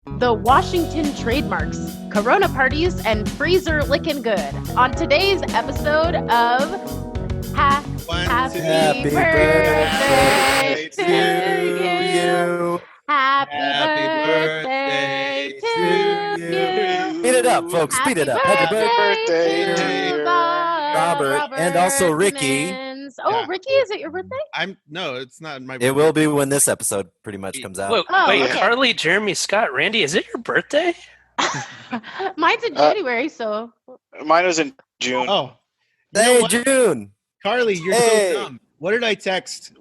The Washington trademarks, Corona parties, and freezer licking good. On today's episode of Happy Birthday to you. Happy birthday to you. Speed it up, folks. Speed it up. Happy birthday, dear Robert, and also Ricky. Simmons. Oh, Ricky, is it your birthday? No, it's not my birthday. It will be when this episode pretty much comes out. Wait, okay. Carly, Jeremy, Scott, Randy, is it your birthday? Mine's in January, so. Mine was in June. Oh, Hey, June. Carly, you're Hey. so dumb. What did I text?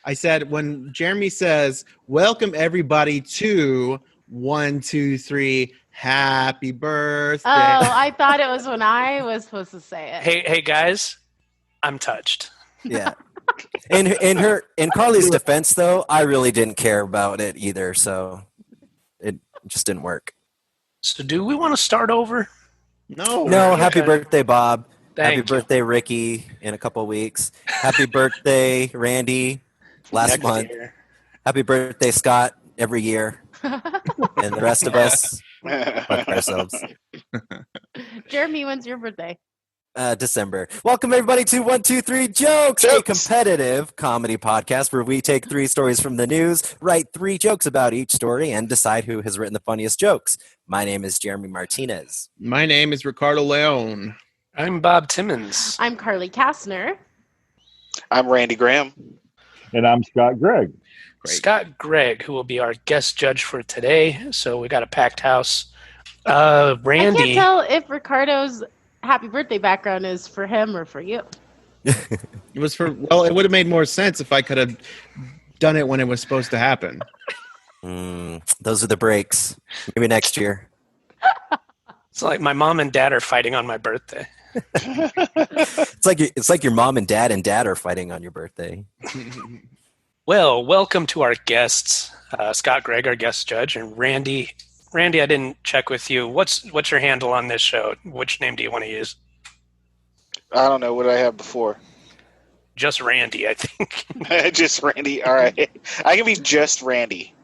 I said, when Jeremy says, welcome everybody to 1, 2, 3, happy birthday. Oh, I thought it was when I was supposed to say it. Hey, guys, I'm touched. Yeah. In Carly's defense, though, I really didn't care about it either, so it just didn't work. So do we want to start over? No. Happy birthday, Bob. Thank Happy you. birthday, Ricky, in a couple of weeks. Happy birthday, Randy, last Next month. year. Happy birthday, Scott, every year. And the rest of us, fuck ourselves. Jeremy, when's your birthday? December. Welcome everybody to 1, 2, 3 Jokes, a Jokes. competitive comedy podcast where we take 3 stories from the news, write 3 jokes about each story, and decide who has written the funniest jokes. My name is Jeremy Martinez. My name is Ricardo Leone. I'm Bob Timmons. I'm Carly Kastner. I'm Randy Graham. And I'm Scott Gregg. Great. Scott Gregg, who will be our guest judge for today. So we got a packed house. I can't Randy, tell if Ricardo's happy birthday background is for him or for you. It would have made more sense if I could have done it when it was supposed to happen. Those are the breaks. Maybe next year. it's like my mom and dad are fighting on my birthday. It's like your mom and dad are fighting on your birthday. Well, welcome to our guests, Scott Gregg, our guest judge, and Randy. Randy, I didn't check with you. What's your handle on this show? Which name do you want to use? I don't know what I have before. Just Randy, I think. Just Randy. All right. I can be just Randy.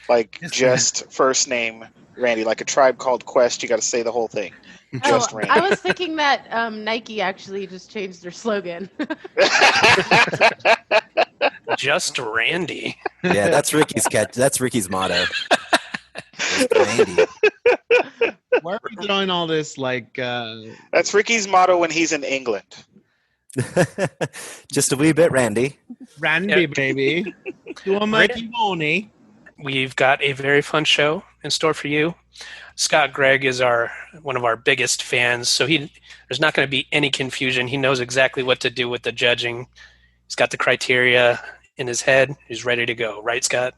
Like just first name Randy. Like a Tribe Called Quest, you got to say the whole thing. Just Randy. I was thinking that Nike actually just changed their slogan. Just Randy. Yeah, that's Ricky's catch. That's Ricky's motto. Randy. Why are we doing all this That's Ricky's motto when he's in England. Just a wee bit, Randy. Randy, Yep. baby? Do a Mikey Boney. We've got a very fun show in store for you. Scott Gregg is one of our biggest fans, so there's not going to be any confusion. He knows exactly what to do with the judging. He's got the criteria in his head. He's ready to go. Right, Scott?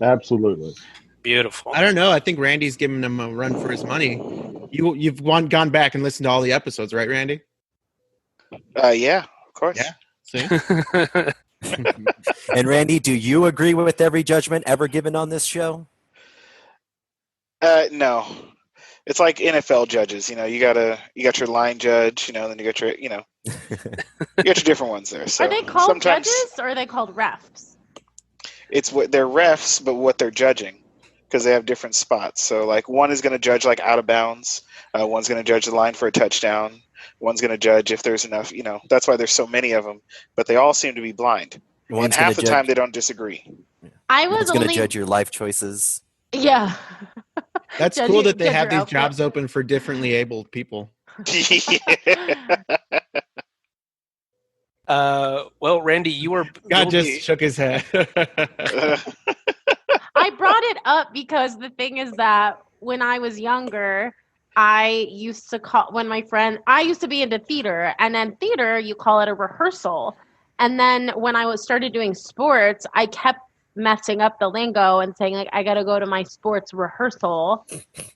Absolutely. Beautiful. I don't know. I think Randy's giving him a run for his money. You've gone back and listened to all the episodes, right, Randy? Yeah, of course. Yeah. See? And Randy, do you agree with every judgment ever given on this show? No. It's like NFL judges, you got your line judge, then you got your, you got your different ones there. So Are they called sometimes judges or are they called refs? it's what they're refs, but what they're judging, because they have different spots. So like one is going to judge like out of bounds, one's going to judge the line for a touchdown, one's going to judge if there's enough. That's why there's so many of them. But they all seem to be blind, and One's half gonna the time they don't disagree. I was One's going to only judge your life choices. yeah. That's Judge cool your- that they judge have your these outfit. jobs open for differently abled people. Well, Randy, you'll God just be- shook his head. I brought it up because the thing is that when I was younger, I used to I used to be into theater, and then theater, you call it a rehearsal. And then when I started doing sports, I kept messing up the lingo and saying like, I got to go to my sports rehearsal.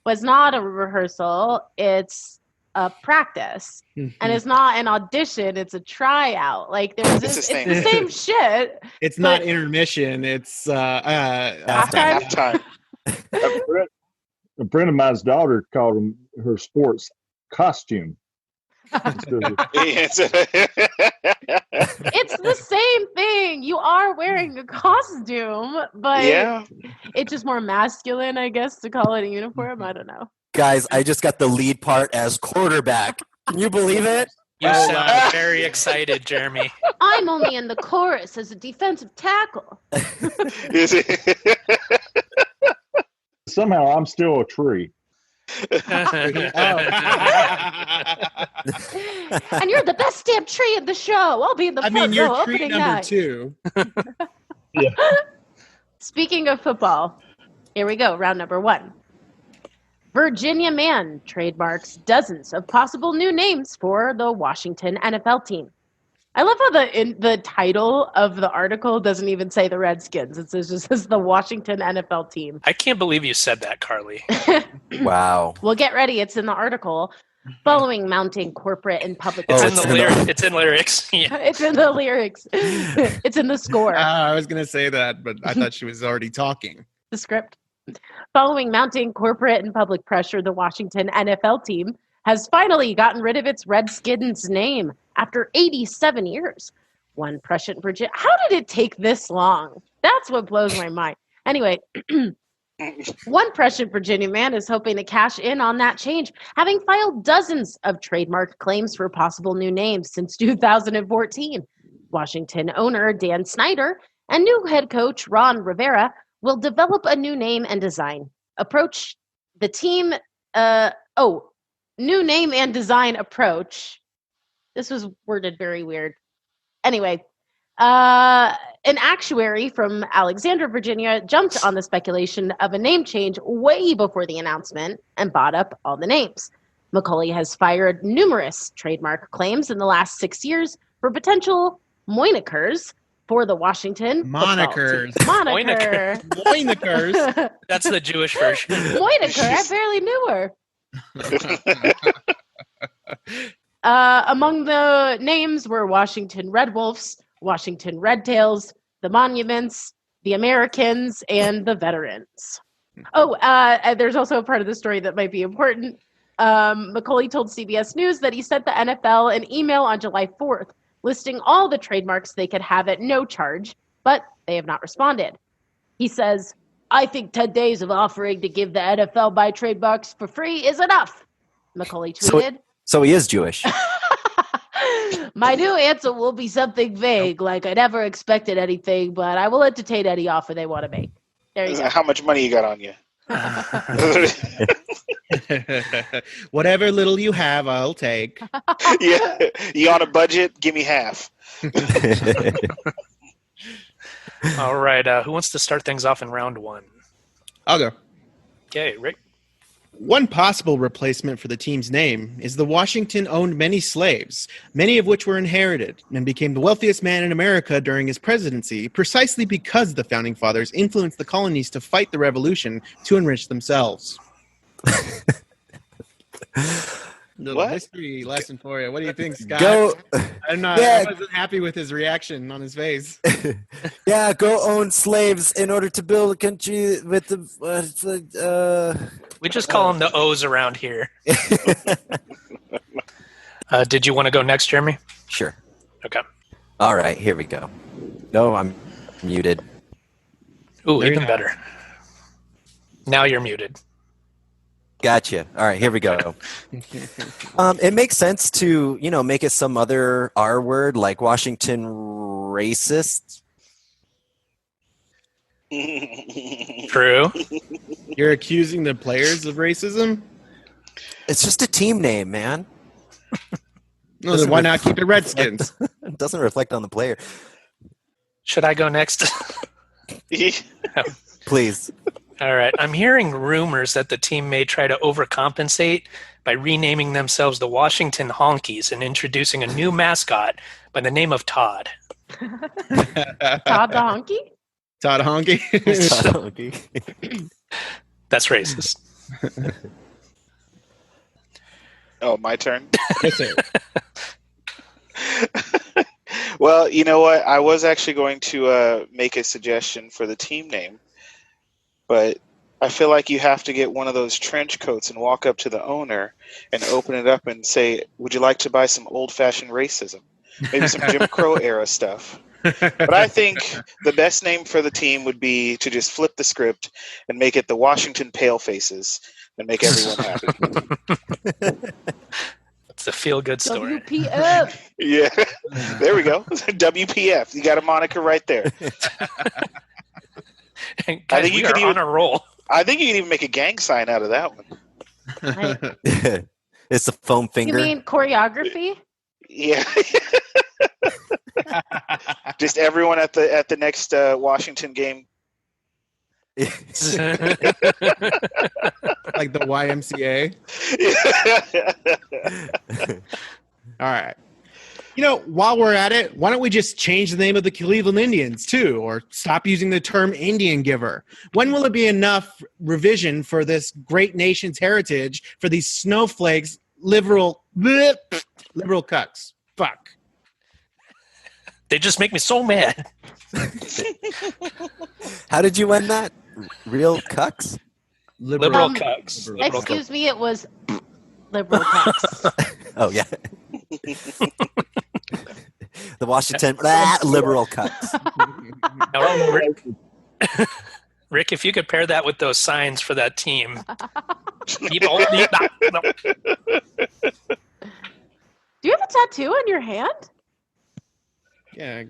Was not a rehearsal. It's a practice. And it's not an audition, it's a tryout. Like there's It's it's the the same. same shit. It's not intermission. It's Halftime. Halftime. A friend of mine's daughter called them her sports costume. It's the same thing. You are wearing a costume, but Yeah. it's just more masculine, I guess, to call it a uniform. I don't know. Guys, I just got the lead part as quarterback. Can you believe it? You Oh, sound wow. very excited, Jeremy. I'm only in the chorus as a defensive tackle. Is it? Somehow I'm still a tree. Oh. And you're the best damn tree in the show. I'll be in the I front mean, row you're tree opening number night. 2. Speaking of football, here we go. Round number 1. Virginia man trademarks dozens of possible new names for the Washington NFL team. I love how the title of the article doesn't even say the Redskins. It just says the Washington NFL team. I can't believe you said that, Carly. Wow. Well, get ready. It's in the article. Following mounting corporate and public. It's Oh, in the it's in lyrics. the- It's in lyrics. Yeah. It's in the lyrics. It's in the score. I was going to say that, but I thought she was already talking. The script. Following mounting corporate and public pressure, the Washington NFL team has finally gotten rid of its Redskins name after 87 years. One prescient Virginia. How did it take this long? That's what blows my mind. Anyway, one prescient Virginia man is hoping to cash in on that change, having filed dozens of trademark claims for possible new names since 2014. Washington owner Dan Snyder and new head coach Ron Rivera will develop a new name and design approach. The team, new name and design approach. This was worded very weird. Anyway, an actuary from Alexandria, Virginia, jumped on the speculation of a name change way before the announcement and bought up all the names. Macaulay has fired numerous trademark claims in the last 6 years for potential monikers for the Washington Monikers. Moniker. Monikers. That's the Jewish version. Moniker. I barely knew her. Among the names were Washington Red Wolves, Washington Red Tails, the Monuments, the Americans, and the Veterans. There's also a part of the story that might be important. Macaulay told CBS News that he sent the NFL an email on July 4th listing all the trademarks they could have at no charge, but they have not responded. He says, "I think 10 days of offering to give the NFL my trademarks for free is enough," Macaulay tweeted. So he is Jewish. "My new answer will be something vague, like I never expected anything, but I will entertain any offer they want to make." There you go. How much money you got on you? Whatever little you have, I'll take. Yeah. You on a budget? Give me half. All right. Who wants to start things off in round 1? I'll go. Okay, Rick. One possible replacement for the team's name is the Washington owned many slaves, many of which were inherited, and became the wealthiest man in America during his presidency, precisely because the Founding Fathers influenced the colonies to fight the Revolution to enrich themselves. Little What? history lesson for you. What do you think, Scott? Go, I wasn't happy with his reaction on his face. yeah, go own slaves in order to build a country with the. We just call them the O's around here. Did you want to go next, Jeremy? Sure. Okay. All right, here we go. No, I'm muted. Ooh, There even you better. Now you're muted. Gotcha. All right, here we go. It makes sense to, make it some other R word like Washington racist. True. You're accusing the players of racism? It's just a team name, man. No, then why not keep it Redskins? It doesn't reflect on the player. Should I go next? Please. All right. I'm hearing rumors that the team may try to overcompensate by renaming themselves the Washington Honkies and introducing a new mascot by the name of Todd. Todd the Honky? Todd Honky? That's racist. Oh, my turn? Yes, sir. Well, you know what? I was actually going to make a suggestion for the team name, but I feel like you have to get one of those trench coats and walk up to the owner and open it up and say, "Would you like to buy some old-fashioned racism? Maybe some Jim Crow era stuff." But I think the best name for the team would be to just flip the script and make it the Washington Palefaces and make everyone happy. It's a feel-good story. WPF. Yeah, there we go. WPF. You got a moniker right there. Guys, I think you could on a roll. I think you can even make a gang sign out of that one. It's the foam You finger. mean choreography? Yeah. Just everyone at the next Washington game. Like the YMCA. All right. While we're at it, why don't we just change the name of the Cleveland Indians too, or stop using the term Indian giver? When will it be enough revision for this great nation's heritage for these snowflakes, liberal cucks? Fuck. They just make me so mad. How did you end that? Real cucks? Liberal cucks. Excuse me, it was liberal cucks. Oh, yeah. The Washington liberal cucks. Now, Rick, if you could pair that with those signs for that team. Do you have a tattoo on your hand? Yeah.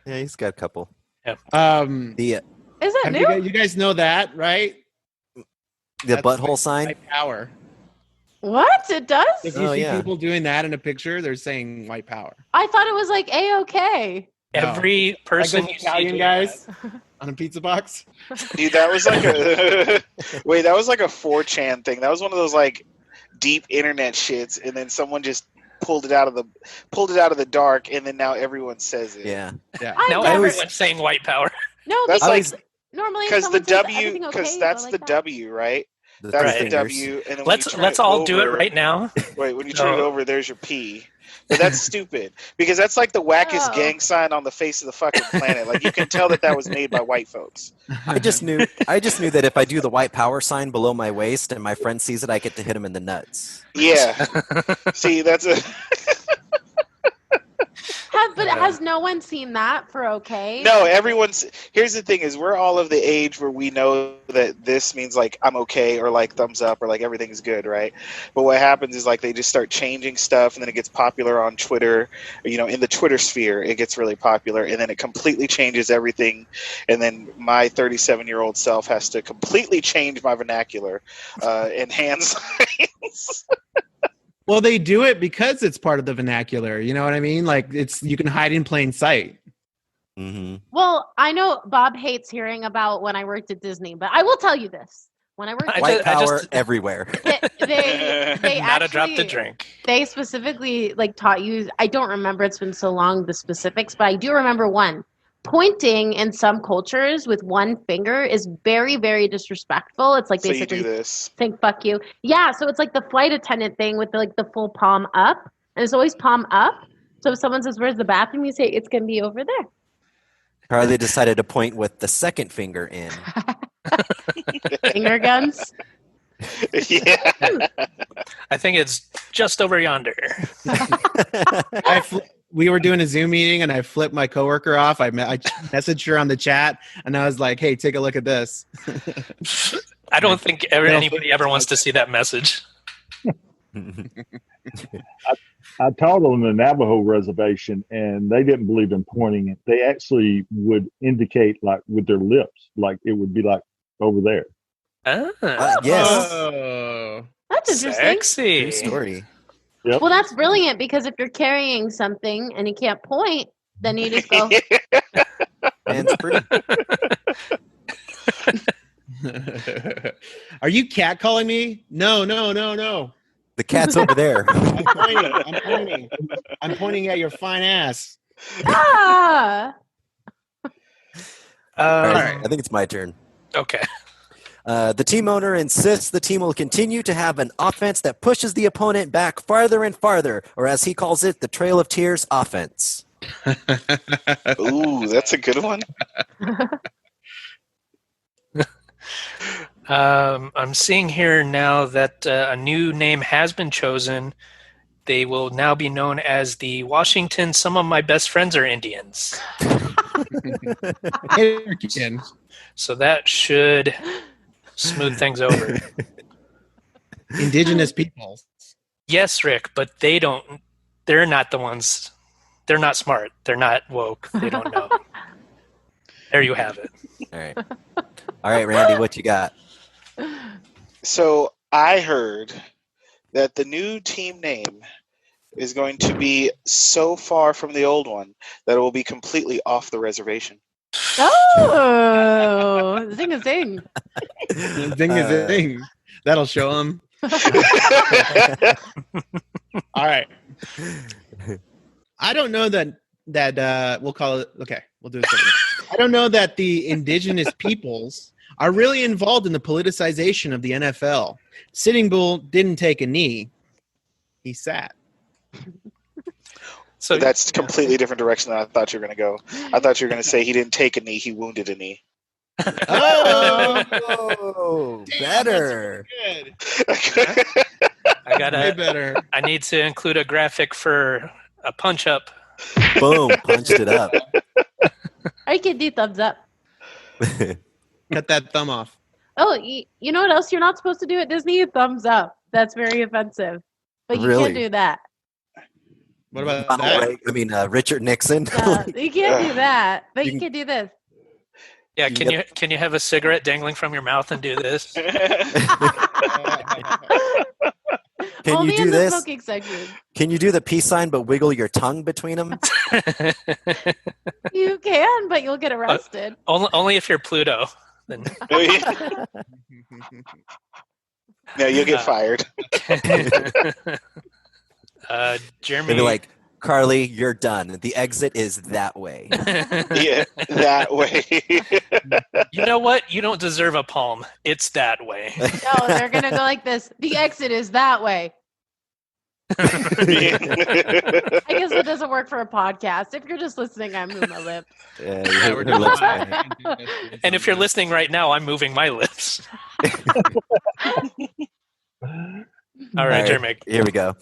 Yeah, he's got a couple. The Is that new? you guys know that, right? The butthole sign? White power. What? It does? If you Oh, see yeah. people doing that in a picture, they're saying white power. I thought it was like A-OK. Every person Like you those see Italian doing guys on a pizza box. Dude, that was like a wait. That was like a 4chan thing. That was one of those like deep internet shits, and then someone just pulled it out of the dark, and then now everyone says it. Yeah. Yeah. Now I always- everyone's saying white power. No, That's because like normally if because the someone says W everything okay, because you that's go the like that. W, right? The That's three the fingers. W, and then when you turn Let's it all do it over- right now. Wait, when you turn it No. over, there's your P. But that's stupid because that's like the wackest Oh. gang sign on the face of the fucking planet. Like you can tell that was made by white folks. I just knew that if I do the white power sign below my waist and my friend sees it, I get to hit him in the nuts. Yeah. See, that's a But has no one seen that for okay? no. Everyone's here's the thing: is we're all of the age where we know that this means like I'm okay or like thumbs up or like everything's good, right? But what happens is like they just start changing stuff, and then it gets popular on Twitter. In the Twitter sphere, it gets really popular, and then it completely changes everything. And then my 37-year-old self has to completely change my vernacular and hand signs. Well, they do it because it's part of the vernacular. You know what I mean? Like you can hide in plain sight. Mm-hmm. Well, I know Bob hates hearing about when I worked at Disney, but I will tell you this. When I worked at White I power just- everywhere. they Not a actually, drop to drink. They specifically taught you. I don't remember. It's been so long the specifics, but I do remember one. Pointing in some cultures with one finger is very, very disrespectful. It's like So you basically do this. saying "fuck you." Yeah, so it's like the flight attendant thing with the full palm up, and it's always palm up. So if someone says, "Where's the bathroom?" you say, "It's gonna be over there." Carly decided to point with the second finger in. Finger guns. Yeah. I think it's just over yonder. We were doing a Zoom meeting, and I flipped my coworker off. I messaged her on the chat, and I was like, "Hey, take a look at this." I don't think anybody ever wants to see that message. I taught on the Navajo reservation, and they didn't believe in pointing it. They actually would indicate like with their lips, like it would be like over there. Yes. Oh. That's interesting. Sexy. True story. Yep. Well, that's brilliant because if you're carrying something and you can't point, then you just go. Hands free. Are you catcalling me? No. The cat's over there. I'm pointing at your fine ass. Ah. All right, I think it's my turn. Okay. The team owner insists the team will continue to have an offense that pushes the opponent back farther and farther, or as he calls it, the Trail of Tears offense. Ooh, that's a good one. I'm seeing here now that a new name has been chosen. They will now be known as the Washington. Some of my best friends are Indians. Americans. So that should smooth things over. Indigenous peoples. Yes, Rick, but they're not the ones. They're not smart. They're not woke. They don't know. There you have it. All right, Randy, what you got? So I heard that the new team name is going to be so far from the old one that it will be completely off the reservation. Oh, zing a zing. Zing is a thing. That'll show them. All right. I don't know that we'll call it. Okay, we'll do it. I don't know that the indigenous peoples are really involved in the politicization of the NFL. Sitting Bull didn't take a knee; he sat. So That's a completely different direction than I thought you were going to go. I thought you were going to say he didn't take a knee, he wounded a knee. Oh, better. Good. I Way better. I need to include a graphic for a punch up. Boom, punched it up. I can do thumbs up. Cut that thumb off. Oh, you know what else you're not supposed to do at Disney? Thumbs up. That's very offensive. But you Really? can't do that. What about Ronald that? Reagan- I mean, Richard Nixon. You can't do that. But You you can do this. Yeah, Yep. can you have a cigarette dangling from your mouth and do this? Can Only you do in the this? smoking section. Can you do the peace sign but wiggle your tongue between them? You can, but you'll get arrested. only if you're Pluto. Then No, you'll get fired. Jeremy. They'd be like, Carly, you're done. The exit is that way. Yeah, that way. You know what? You don't deserve a palm. It's that way. No, they're going to go like this. The exit is that way. I guess it doesn't work for a podcast. If you're just listening, I move my lips. Yeah, Yeah, your we're lips not- moving. And if you're listening right now, I'm moving my lips. All right, Jeremy. Here we go.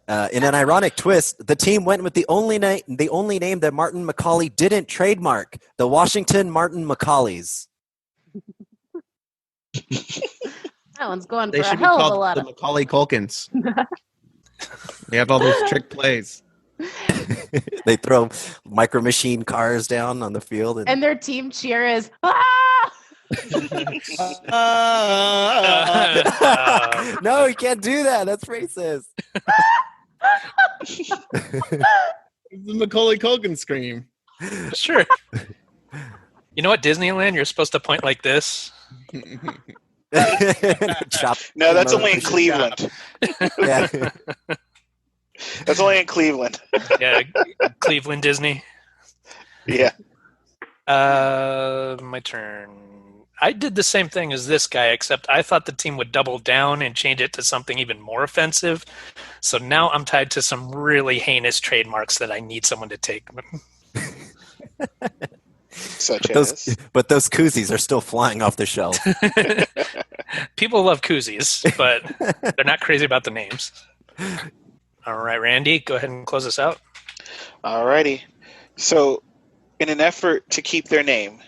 In an ironic twist, the team went with the only name that Martin McCauley didn't trademark: the Washington Martin McCaulleys. That one's going They for a should be hell of a called lot the of. Macaulay Culkins. They have all those trick plays. They throw micro machine cars down on the field, and And their team cheer is, ah! no, you can't do that. That's racist. The Macaulay Culkin scream. Sure. You know what, Disneyland, you're supposed to point like this. Chop. No, that's only in Cleveland. Yeah. That's only in Cleveland. Yeah, Cleveland Disney. Yeah. My turn. I did the same thing as this guy, except I thought the team would double down and change it to something even more offensive. So now I'm tied to some really heinous trademarks that I need someone to take. Such as. But those koozies are still flying off the shelf. People love koozies, but they're not crazy about the names. All right, Randy, go ahead and close us out. Alrighty. So, in an effort to keep their name,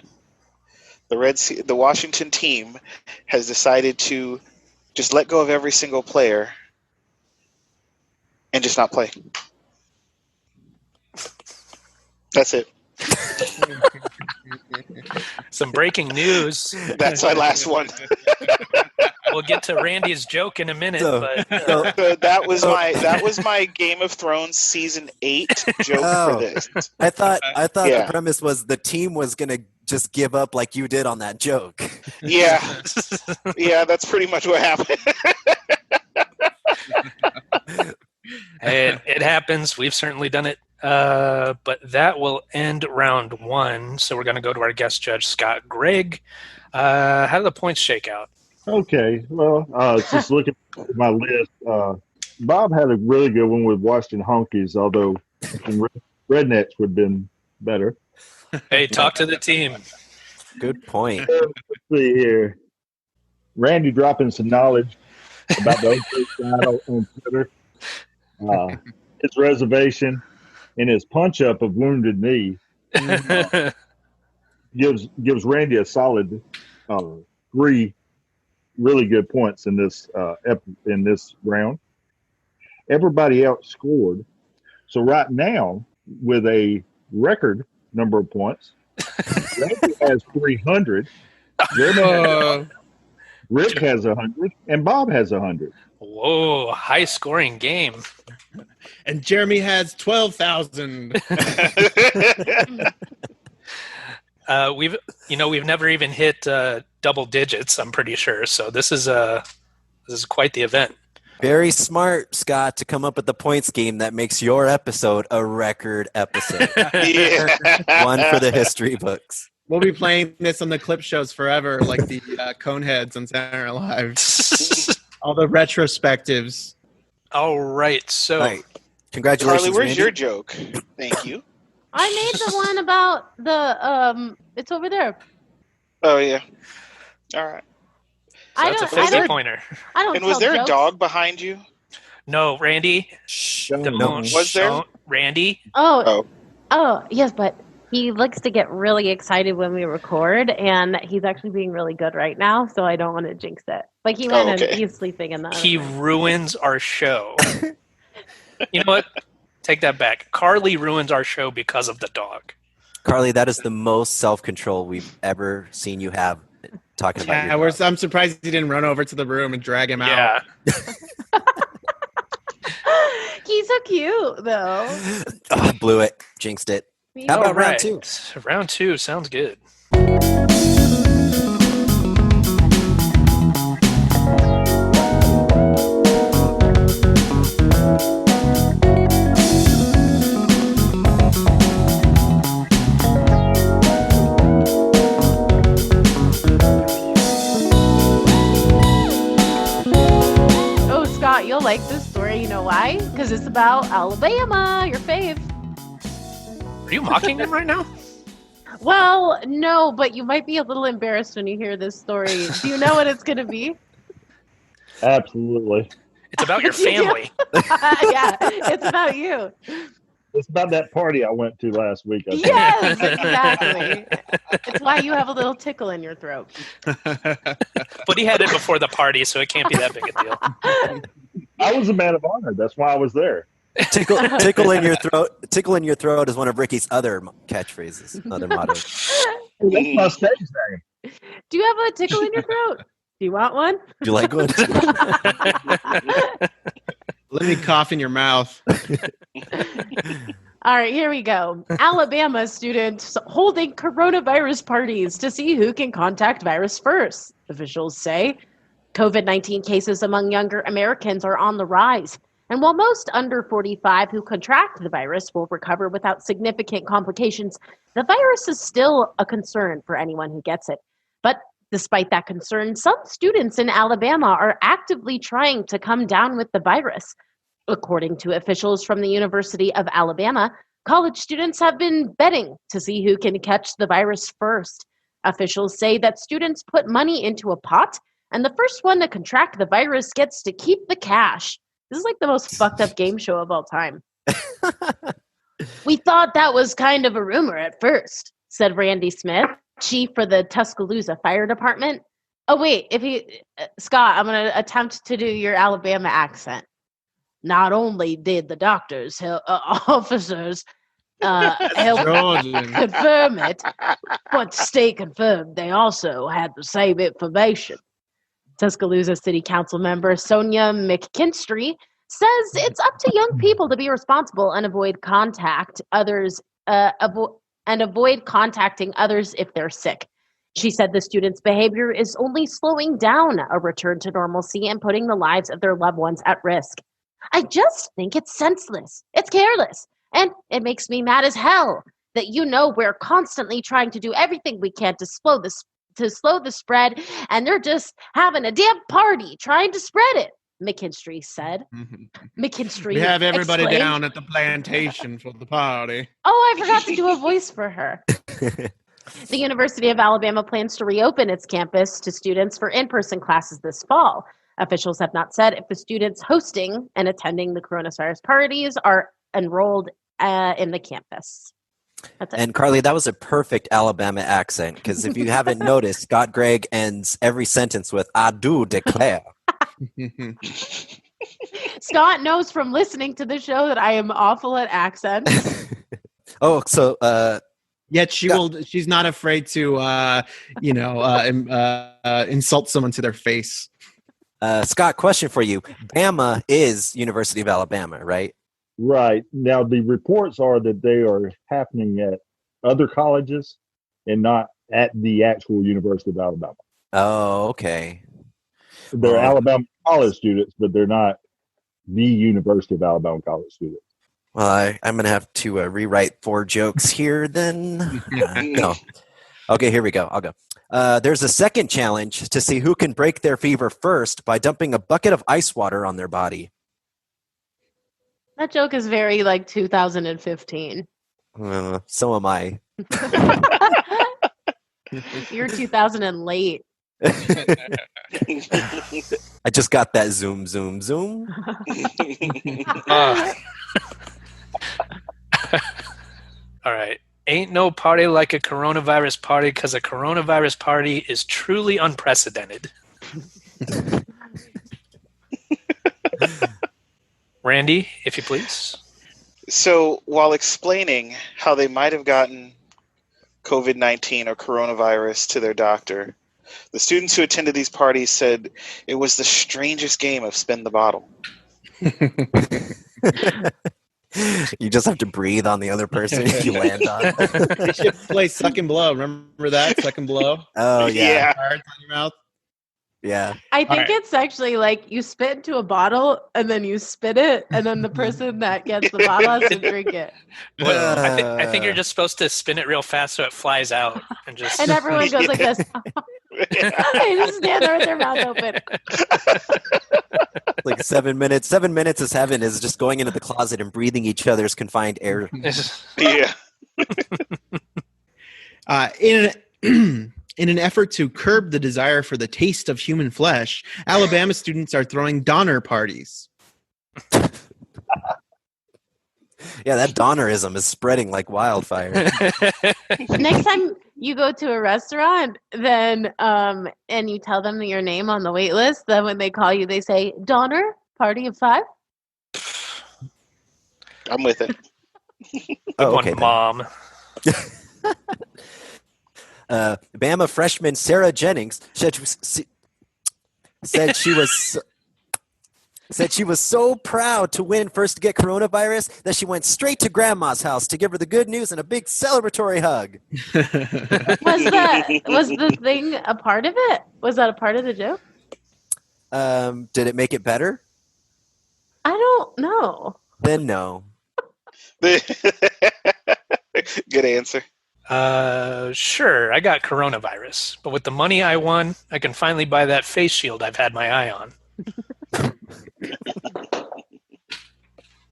the Washington team has decided to just let go of every single player and just not play. That's it. Some breaking news. That's my last one. We'll get to Randy's joke in a minute, So- but So, So that was my Game of Thrones season 8 joke Oh. for this. I thought Yeah. the premise was the team was gonna just give up like you did on that joke. Yeah, yeah, that's pretty much what happened. it happens. We've certainly done it. But that will end round 1. So we're going to go to our guest judge, Scott Gregg. How do the points shake out? Okay, well, just looking at my list, Bob had a really good one with Washington Honkies, although some Rednecks would have been better. Hey, talk to the team. Good point. Let's see here. Randy dropping some knowledge about the OK side on Twitter. His reservation and his punch up of Wounded Knee gives Randy a solid 3 really good points in this round. Everybody else scored. So right now, with a record number of points, Randy has 300. Rick has 100, and Bob has 100. Whoa, high scoring game. And Jeremy has 12,000. We've never even hit double digits, I'm pretty sure. So this is quite the event. Very smart, Scott, to come up with the point scheme that makes your episode a record episode. One for the history books. We'll be playing this on the clip shows forever, like the Coneheads on Saturday Night Live. All the retrospectives. All right, so congratulations, Carly, where's Randy. your joke? Thank you. I made the one about the it's over there. Oh yeah. All right. So that's a 50-pointer. I don't. And was tell there a jokes. dog behind you? No, Randy. Was there? Randy? Oh, yes, but he likes to get really excited when we record, and he's actually being really good right now, so I don't want to jinx it. Like he went and he's sleeping in the. He ruins our show. You know what? Take that back. Carly ruins our show because of the dog. Carly, that is the most self-control we've ever seen you have talking about your dog. I'm surprised he didn't run over to the room and drag him out. Yeah. He's so cute, though. Oh, blew it. Jinxed it. How about round 2? Round 2 sounds good. Oh, Scott, you'll like this story. You know why? Because it's about Alabama, your fave. Are you mocking him right now? Well, no, but you might be a little embarrassed when you hear this story. Do you know what it's going to be? Absolutely. It's about your family. Yeah, it's about you. It's about that party I went to last week. I think. Yes, exactly. It's why you have a little tickle in your throat. But he had it before the party, so it can't be that big a deal. I was a man of honor. That's why I was there. Tickle in your throat. Tickle in your throat is one of Ricky's other catchphrases, other mottos. That's my stage name. Do you have a tickle in your throat? Do you want one? Do you like one? Let me cough in your mouth. All right, here we go. Alabama students holding coronavirus parties to see who can contact virus first, officials say. COVID-19 cases among younger Americans are on the rise. And while most under 45 who contract the virus will recover without significant complications, the virus is still a concern for anyone who gets it. But despite that concern, some students in Alabama are actively trying to come down with the virus. According to officials from the University of Alabama, college students have been betting to see who can catch the virus first. Officials say that students put money into a pot, and the first one to contract the virus gets to keep the cash. This is like the most fucked up game show of all time. We thought that was kind of a rumor at first, said Randy Smith, chief for the Tuscaloosa Fire Department. Oh, wait, Scott, I'm going to attempt to do your Alabama accent. Not only did the doctors, officers, help confirm it, but to stay confirmed, they also had the same information. Tuscaloosa City Council member Sonia McKinstry says it's up to young people to be responsible and avoid contacting others if they're sick. She said the students' behavior is only slowing down a return to normalcy and putting the lives of their loved ones at risk. I just think it's senseless. It's careless. And it makes me mad as hell that we're constantly trying to do everything we can to slow the spread, and they're just having a damn party trying to spread it, McKinstry said. McKinstry We have everybody explained, down at the plantation for the party. Oh, I forgot to do a voice for her. The University of Alabama plans to reopen its campus to students for in-person classes this fall. Officials have not said if the students hosting and attending the coronavirus parties are enrolled in the campus. That's it. And Carly, that was a perfect Alabama accent because if you haven't noticed, Scott Gregg ends every sentence with "I do declare." Scott knows from listening to the show that I am awful at accents. Oh, so Yet she's not afraid to, insult someone to their face. Scott, question for you. Bama is University of Alabama, right? Right. Now, the reports are that they are happening at other colleges and not at the actual University of Alabama. Oh, okay. They're Well, Alabama college students, but they're not the University of Alabama college students. Well, I'm going to have to rewrite 4 jokes here then. No. Okay, here we go. I'll go. There's a second challenge to see who can break their fever first by dumping a bucket of ice water on their body. That joke is very 2015. So am I. You're 2000 and late. I just got that zoom, zoom, zoom. All right. Ain't no party like a coronavirus party because a coronavirus party is truly unprecedented. Randy, if you please. So while explaining how they might have gotten COVID-19 or coronavirus to their doctor, the students who attended these parties said it was the strangest game of spin the bottle. You just have to breathe on the other person you land on. They should play Suck and Blow. Remember that? Suck and Blow? Oh, yeah. Cards on your mouth. Yeah. I think right. it's actually you spit into a bottle and then you spit it, and then the person that gets the bottle has to drink it. Well, I think you're just supposed to spin it real fast so it flies out and just. And everyone goes like this. They just stand there with their mouth open. Like 7 minutes. 7 minutes is heaven is just going into the closet and breathing each other's confined air. Yeah. In an effort to curb the desire for the taste of human flesh, Alabama students are throwing Donner parties. Yeah, that Donnerism is spreading like wildfire. Next time you go to a restaurant, then and you tell them your name on the wait list, then when they call you, they say, Donner, party of 5? I'm with it. Oh, okay, Mom. Bama freshman Sarah Jennings said she was so proud to win first to get coronavirus that she went straight to grandma's house to give her the good news and a big celebratory hug. Was the thing a part of it? Was that a part of the joke? Did it make it better? I don't know. Then no. Good answer. Sure, I got coronavirus, but with the money I won, I can finally buy that face shield I've had my eye on.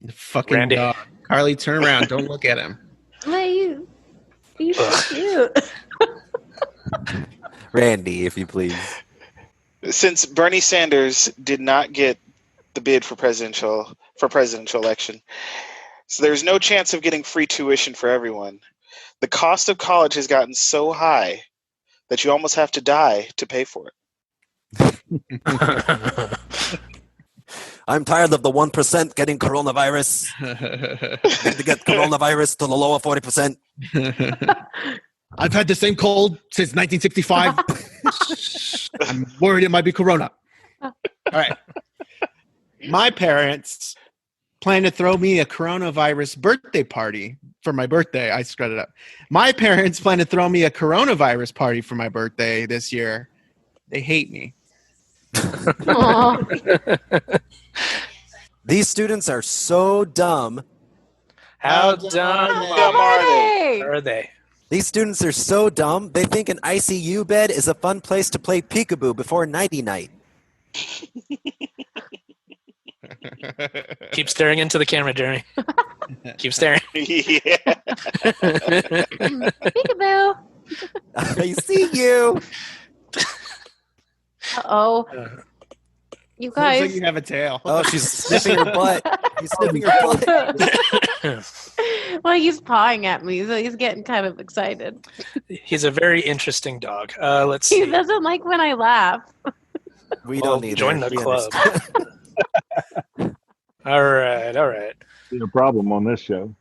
The fucking Randy. dog. Carly, turn around. Don't look at him. He's so cute. Randy, if you please. Since Bernie Sanders did not get the bid for presidential election, so there's no chance of getting free tuition for everyone. The cost of college has gotten so high that you almost have to die to pay for it. I'm tired of the 1% getting coronavirus. To get coronavirus to the lower 40%. I've had the same cold since 1965. I'm worried it might be corona. All right. My parents plan to throw me a coronavirus birthday party for my birthday. I screwed it up. My parents plan to throw me a coronavirus party for my birthday this year. They hate me. These students are so dumb. How dumb are they? These students are so dumb, they think an ICU bed is a fun place to play peekaboo before nighty night. Keep staring into the camera, Jeremy. Keep staring. Yeah. Peekaboo. I see you. Uh-oh. You Looks like guys. you have a tail. Oh, she's sniffing her butt. He's sniffing her butt. Well, he's pawing at me, so he's getting kind of excited. He's a very interesting dog. Let's He see. doesn't like when I laugh. We Well, don't need join the We club. understand. All right. Be a problem on this show.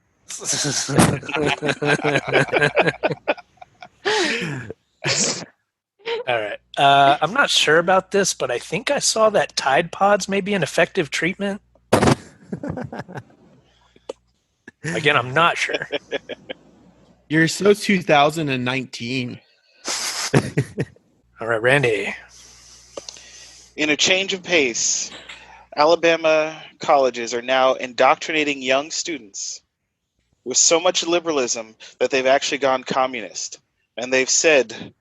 All right. I'm not sure about this, but I think I saw that Tide Pods may be an effective treatment. Again, I'm not sure. You're so 2019. All right, Randy. In a change of pace, Alabama colleges are now indoctrinating young students with so much liberalism that they've actually gone communist. And they've said,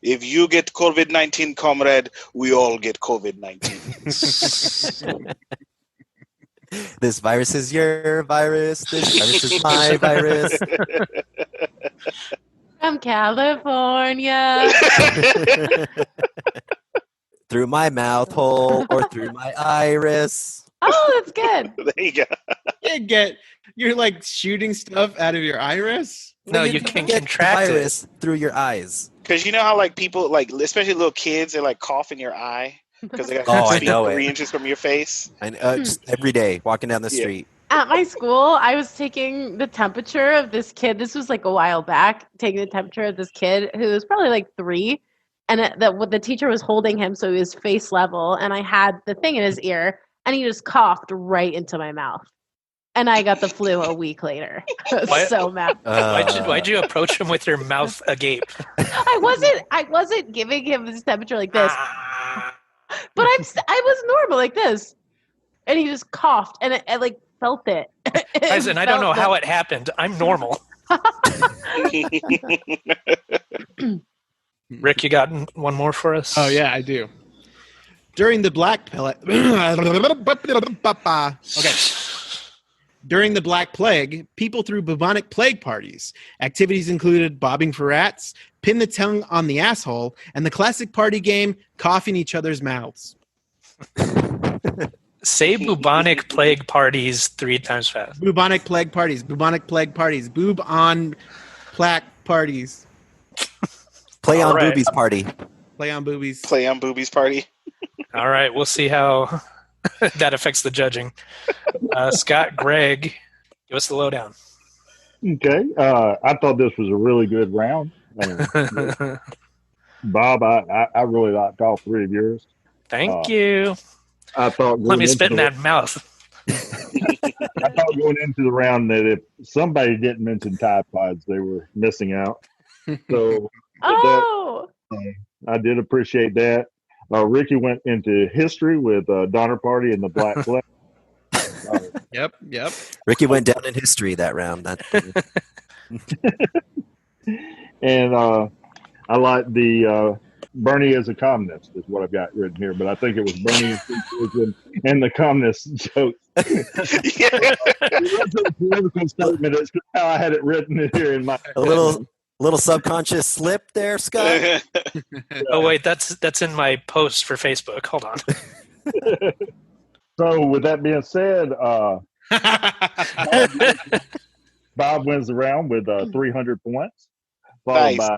if you get COVID-19, comrade, we all get COVID-19. This virus is your virus. This virus is my virus. From California. Through my mouth hole or through my iris. Oh, that's good. There you go. You're like shooting stuff out of your iris? No, you can get contract the it. virus through your eyes. Because you know how like people, like especially little kids, they like cough in your eye because they got Oh, I 3 know it. inches from your face. And just every day walking down the Yeah. street. At my school, I was taking the temperature of this kid. This was like a while back, taking the temperature of this kid who was probably like 3. And the teacher was holding him so he was face level. And I had the thing in his ear, and he just coughed right into my mouth. And I got the flu a week later. I was What? so mad. Why'd you approach him with your mouth agape? I wasn't giving him this temperature like this, but I was normal like this. And he just coughed, and I like felt it. Guys, and I don't know how it happened. I'm normal. Rick, you got one more for us? Oh, yeah, I do. During the Black Plague, During the Black Plague, people threw bubonic plague parties. Activities included bobbing for rats, pin the tongue on the asshole, and the classic party game, cough in each other's mouths. Say bubonic plague parties 3 times fast. Bubonic plague parties, bubonic plague parties, boob on plaque parties. Play on All right. boobies party. Play on boobies. Play on boobies party. All right, we'll see how that affects the judging. Scott, Greg, give us the lowdown. Okay. I thought this was a really good round. Bob, I really liked all 3 of yours. Thank you. I thought Let me spit in that. that mouth. I thought going into the round that if somebody didn't mention Tide Pods, they were missing out. So Oh, I did appreciate that. Ricky went into history with Donner Party and the Black Plague. Yep. Ricky went down in history that round. And I like the Bernie as a communist is what I've got written here, but I think it was Bernie and the communist joke. It wasn't a political statement. It's just how I had it written here in my A little subconscious slip there, Scott. Oh wait, that's in my post for Facebook. Hold on. So with that being said, Bob wins the round with 300 points, followed Nice.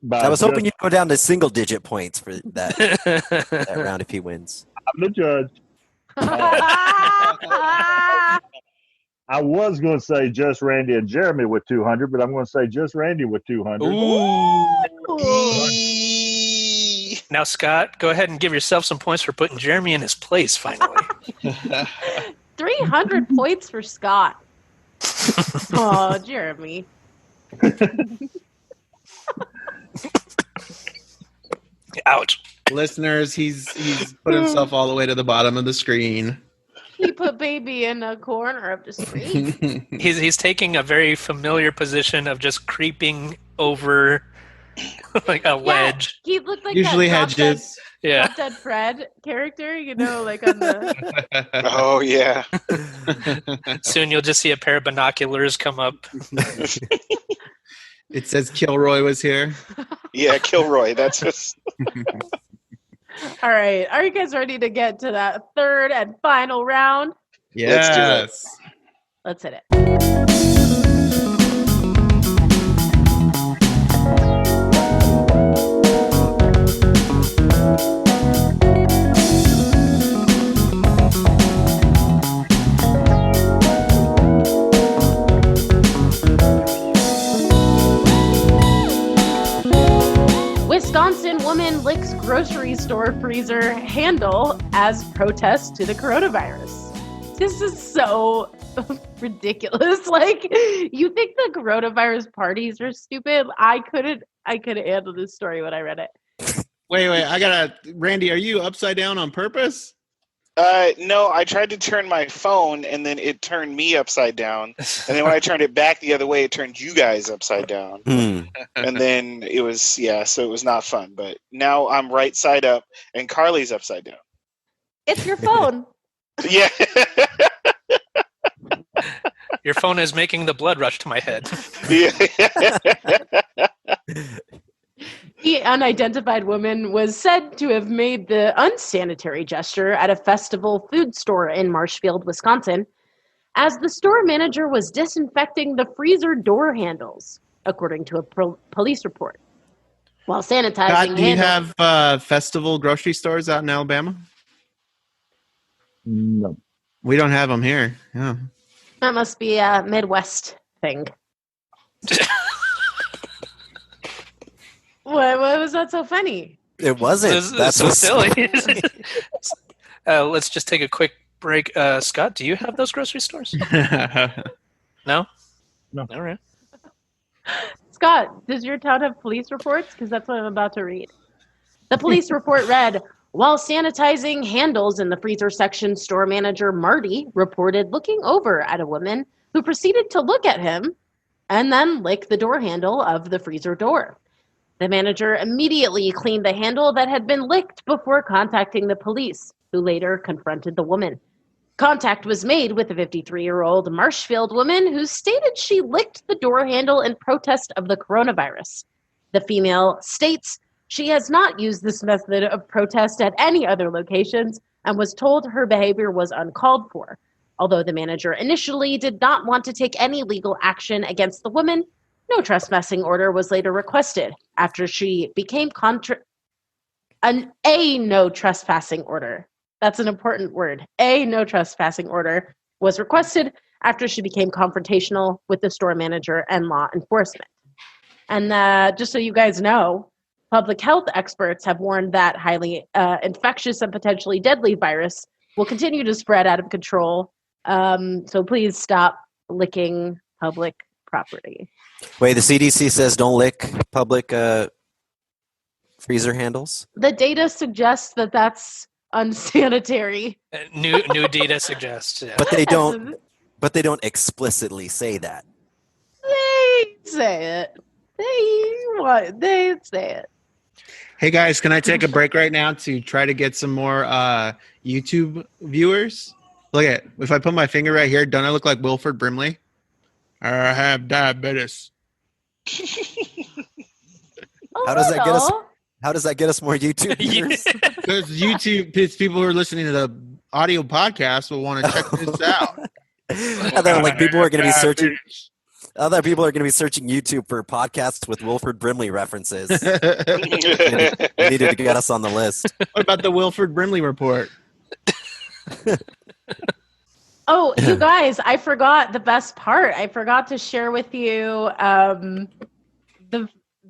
by I was hoping Jeff. you'd go down to single-digit points for that round if he wins. I'm the judge. I was going to say just Randy and Jeremy with 200, but I'm going to say just Randy with 200. Now, Scott, go ahead and give yourself some points for putting Jeremy in his place finally. 300 points for Scott. Oh, Jeremy. Ouch. Listeners, he's put himself all the way to the bottom of the screen. He put baby in a corner of the screen. He's taking a very familiar position of just creeping over like a ledge. He looked like Usually that hedges. Yeah. Drop Dead Fred character, you know, like on the. Oh yeah. Soon you'll just see a pair of binoculars come up. It says Kilroy was here. Yeah, Kilroy. That's just. All right. Are you guys ready to get to that third and final round? Let's do it. Let's hit it. Wisconsin woman licks grocery store freezer handle as protest to the coronavirus. This is so ridiculous. Like, you think the coronavirus parties are stupid? I couldn't handle this story when I read it. Wait, Randy, are you upside down on purpose? No, I tried to turn my phone and then it turned me upside down. And then when I turned it back the other way, it turned you guys upside down. And then it was, so it was not fun. But now I'm right side up and Carly's upside down. It's your phone. Yeah. Your phone is making the blood rush to my head. Yeah. The unidentified woman was said to have made the unsanitary gesture at a festival food store in Marshfield, Wisconsin, as the store manager was disinfecting the freezer door handles, according to a police report. While sanitizing God, do you handles, have festival grocery stores out in Alabama? No. We don't have them here. Yeah. that must be a Midwest thing. What was that so funny? It wasn't. This is That's so what's silly. Let's just take a quick break. Scott, do you have those grocery stores? No? No. All right. Scott, does your town have police reports? Because that's what I'm about to read. The police report read, while sanitizing handles in the freezer section, store manager Marty reported looking over at a woman who proceeded to look at him and then lick the door handle of the freezer door. The manager immediately cleaned the handle that had been licked before contacting the police, who later confronted the woman. Contact was made with the 53-year-old Marshfield woman who stated she licked the door handle in protest of the coronavirus. The female states she has not used this method of protest at any other locations and was told her behavior was uncalled for. Although the manager initially did not want to take any legal action against the woman, no trespassing order was later requested after she became no trespassing order. That's an important word. A no trespassing order was requested after she became confrontational with the store manager and law enforcement. And just so you guys know, public health experts have warned that highly infectious and potentially deadly virus will continue to spread out of control. So please stop licking public property. Wait, the CDC says don't lick public freezer handles? The data suggests that that's unsanitary. New data suggests. Yeah. But they don't. But they don't explicitly say that. They say it. They say it. Hey guys, can I take a break right now to try to get some more YouTube viewers? Look at, if I put my finger right here, don't I look like Wilford Brimley? I have diabetes. How does that get us? How does that get us more YouTube viewers? Because YouTube, it's people who are listening to the audio podcast will want to check this out. I thought like people are going to be searching. Other people are going to be searching YouTube for podcasts with Wilford Brimley references. You needed to get us on the list. What about the Wilford Brimley report? Oh, you guys, I forgot the best part. I forgot to share with you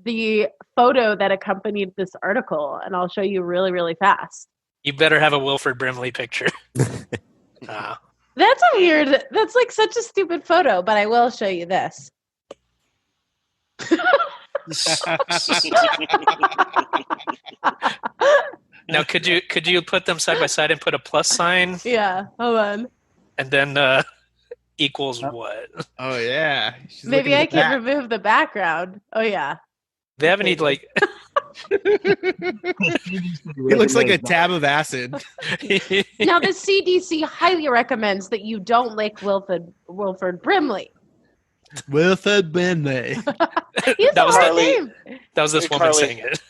the photo that accompanied this article, and I'll show you really, really fast. You better have a Wilford Brimley picture. That's like such a stupid photo, but I will show you this. Now, could you put them side by side and put a plus sign? Yeah, hold on. And then equals what? Oh, yeah. Maybe I can remove the background. Oh, yeah. They haven't need like... It looks like a tab of acid. Now, the CDC highly recommends that you don't lick Wilford Brimley. Well said, Bentley. He's That was the the- Carly. name. That was this Hey, woman Carly. saying it.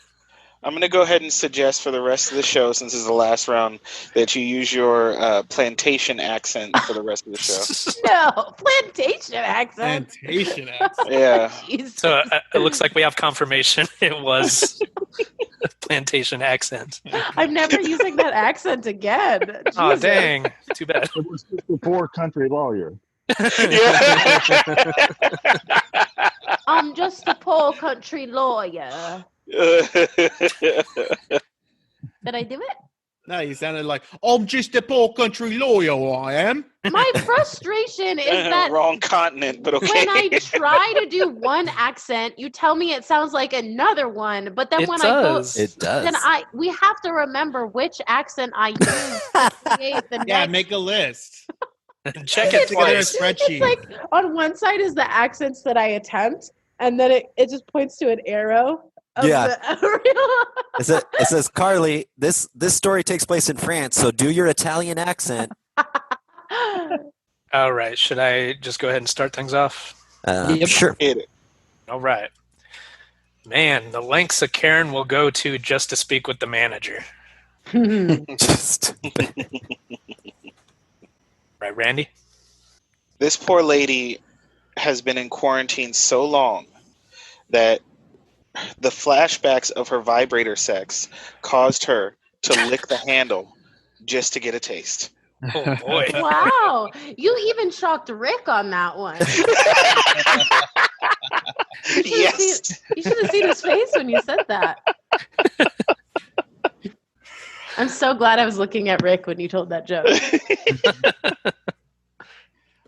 I'm going to go ahead and suggest for the rest of the show, since this is the last round, that you use your plantation accent for the rest of the show. No, plantation accent. Plantation accent. Yeah. Jeez. So it looks like we have confirmation. It was a plantation accent. I'm never using that accent again. Oh, Jesus. dang. Too bad. It was just a poor country lawyer. Yeah. I'm just a poor country lawyer. Did I do it? No, you sounded like, I'm just a poor country lawyer, I am. My frustration is that Wrong continent, but okay. when I try to do one accent, you tell me it sounds like another one. But then It when does. I It does. go, then we have to remember which accent I use to create the Yeah, next. make a list. Check Put it together a twice. spreadsheet. It's like on one side is the accents that I attempt, and then it just points to an arrow. Of Yeah. the It says, Carly, this story takes place in France, so do your Italian accent. All right. Should I just go ahead and start things off? Yep. Sure. Hit it. All right. Man, the lengths of Karen will go to just to speak with the manager. Just Right, Randy? This poor lady has been in quarantine so long that the flashbacks of her vibrator sex caused her to lick the handle just to get a taste. Oh, boy. Wow, you even shocked Rick on that one. Yes. You should have seen his face when you said that. I'm so glad I was looking at Rick when you told that joke.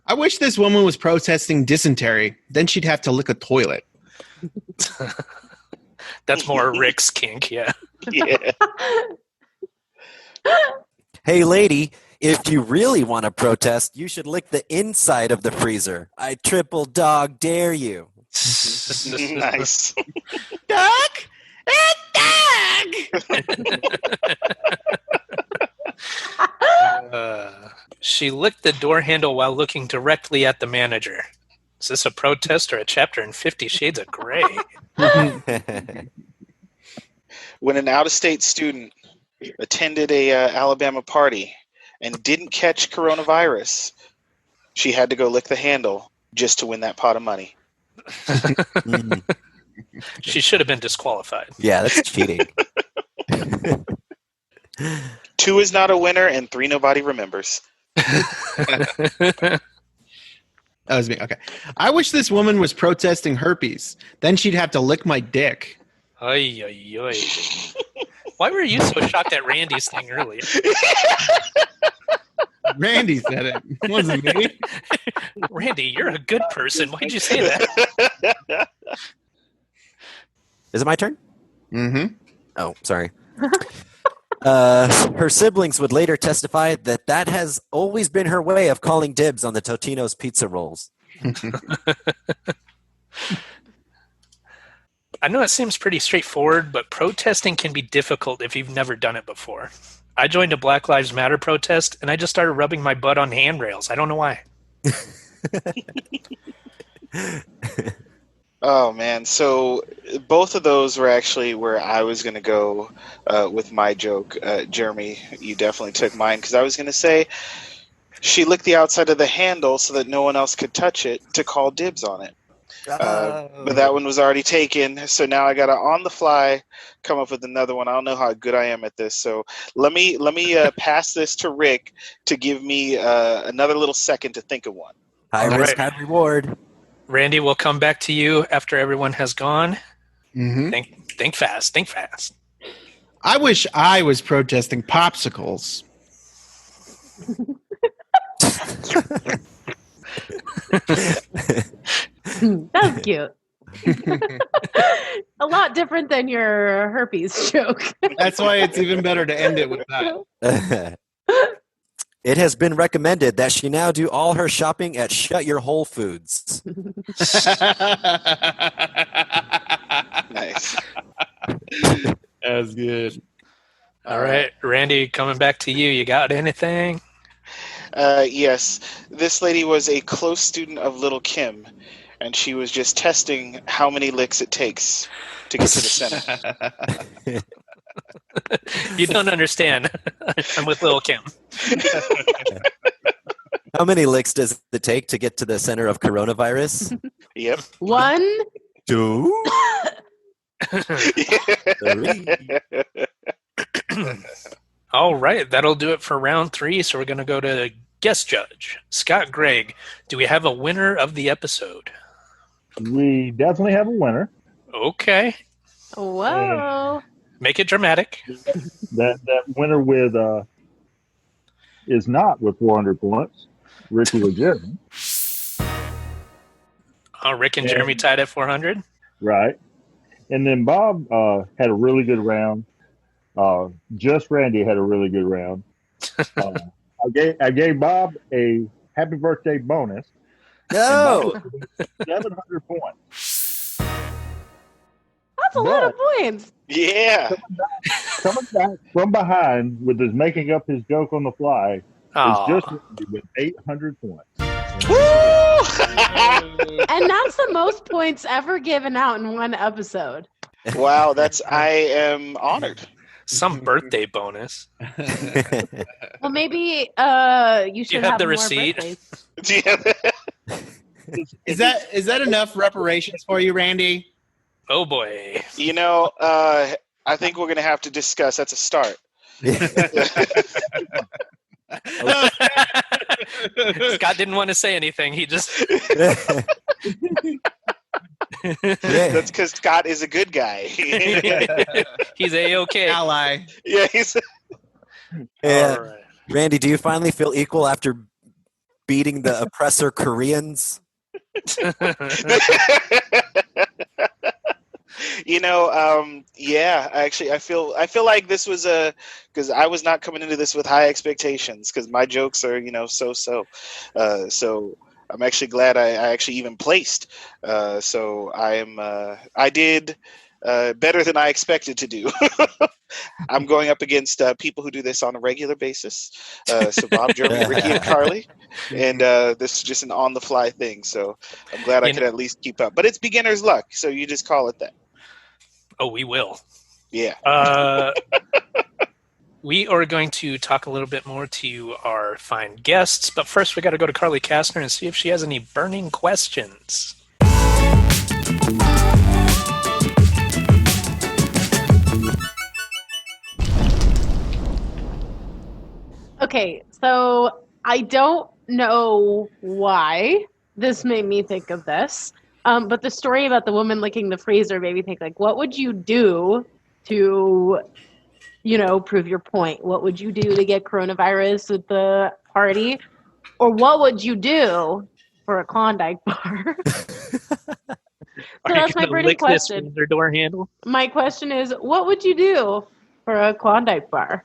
I wish this woman was protesting dysentery. Then she'd have to lick a toilet. That's more Rick's kink, yeah. Yeah. Hey, lady, if you really want to protest, you should lick the inside of the freezer. I triple dog dare you. Nice. Duck! She licked the door handle while looking directly at the manager. Is this a protest or a chapter in 50 Shades of Grey? When an out-of-state student attended a Alabama party and didn't catch coronavirus, she had to go lick the handle just to win that pot of money. Mm. She should have been disqualified. Yeah, that's cheating. 2 is not a winner, and 3 nobody remembers. That was me. Okay. I wish this woman was protesting herpes. Then she'd have to lick my dick. Ay, ay, ay. Why were you so shocked at Randy's thing earlier? Randy said it. It wasn't me. Randy, you're a good person. Why'd you say that? Is it my turn? Mm-hmm. Oh, sorry. Her siblings would later testify that has always been her way of calling dibs on the Totino's pizza rolls. I know it seems pretty straightforward, but protesting can be difficult if you've never done it before. I joined a Black Lives Matter protest, and I just started rubbing my butt on handrails. I don't know why. Oh man, so both of those were actually where I was going to go with my joke. Jeremy, you definitely took mine because I was going to say she licked the outside of the handle so that no one else could touch it to call dibs on it. But that one was already taken, so now I got to on the fly come up with another one. I don't know how good I am at this, so let me pass this to Rick to give me another little second to think of one. High All risk, right. high reward. Randy, we'll come back to you after everyone has gone. Mm-hmm. Think fast. Think fast. I wish I was protesting popsicles. That was cute. A lot different than your herpes joke. That's why it's even better to end it with that. It has been recommended that she now do all her shopping at Shut Your Whole Foods. Nice. That's good. All right, Randy, coming back to you. You got anything? Yes, this lady was a close student of Little Kim, and she was just testing how many licks it takes to get to the center. You don't understand. I'm with Lil Kim. How many licks does it take to get to the center of coronavirus? Yep. 1, 2, 3. All right, that'll do it for round 3. So we're going to go to guest judge, Scott Gregg. Do we have a winner of the episode? We definitely have a winner. Okay. Whoa. Make it dramatic. That winner with is not with 400 points. Ricky with Jeremy. Rick and Jeremy tied at 400. Right. And then Bob had a really good round. Just Randy had a really good round. I gave Bob a happy birthday bonus. No. 700 points. That's a lot of points. Yeah. Coming back from behind with his making up his joke on the fly is just Randy with 800 points. And that's the most points ever given out in one episode. Wow, I am honored. Some birthday bonus. Well, maybe you should have have the more receipt? birthdays. Is that enough reparations for you, Randy? Oh boy. You know, I think we're going to have to discuss. That's a start. Scott didn't want to say anything. He just. That's because Scott is a good guy. He's A-okay. Ally. Yeah, he's. Yeah. All right. Randy, do you finally feel equal after beating the oppressor Koreans? You know, yeah. Actually, I feel like this was because I was not coming into this with high expectations because my jokes are so. So I'm actually glad I actually even placed. So I did better than I expected to do. I'm going up against people who do this on a regular basis. So Bob, Jeremy, Ricky, and Carly. And this is just an on-the-fly thing. So I'm glad I could at least keep up. But it's beginner's luck, so you just call it that. Oh, we will. Yeah. We are going to talk a little bit more to our fine guests. But first, we got to go to Carly Kastner and see if she has any burning questions. Okay, so I don't know why this made me think of this, but the story about the woman licking the freezer made me think, like, what would you do to, prove your point? What would you do to get coronavirus at the party? Or what would you do for a Klondike bar? So that's my burning question. Their door handle. My question is, what would you do for a Klondike bar?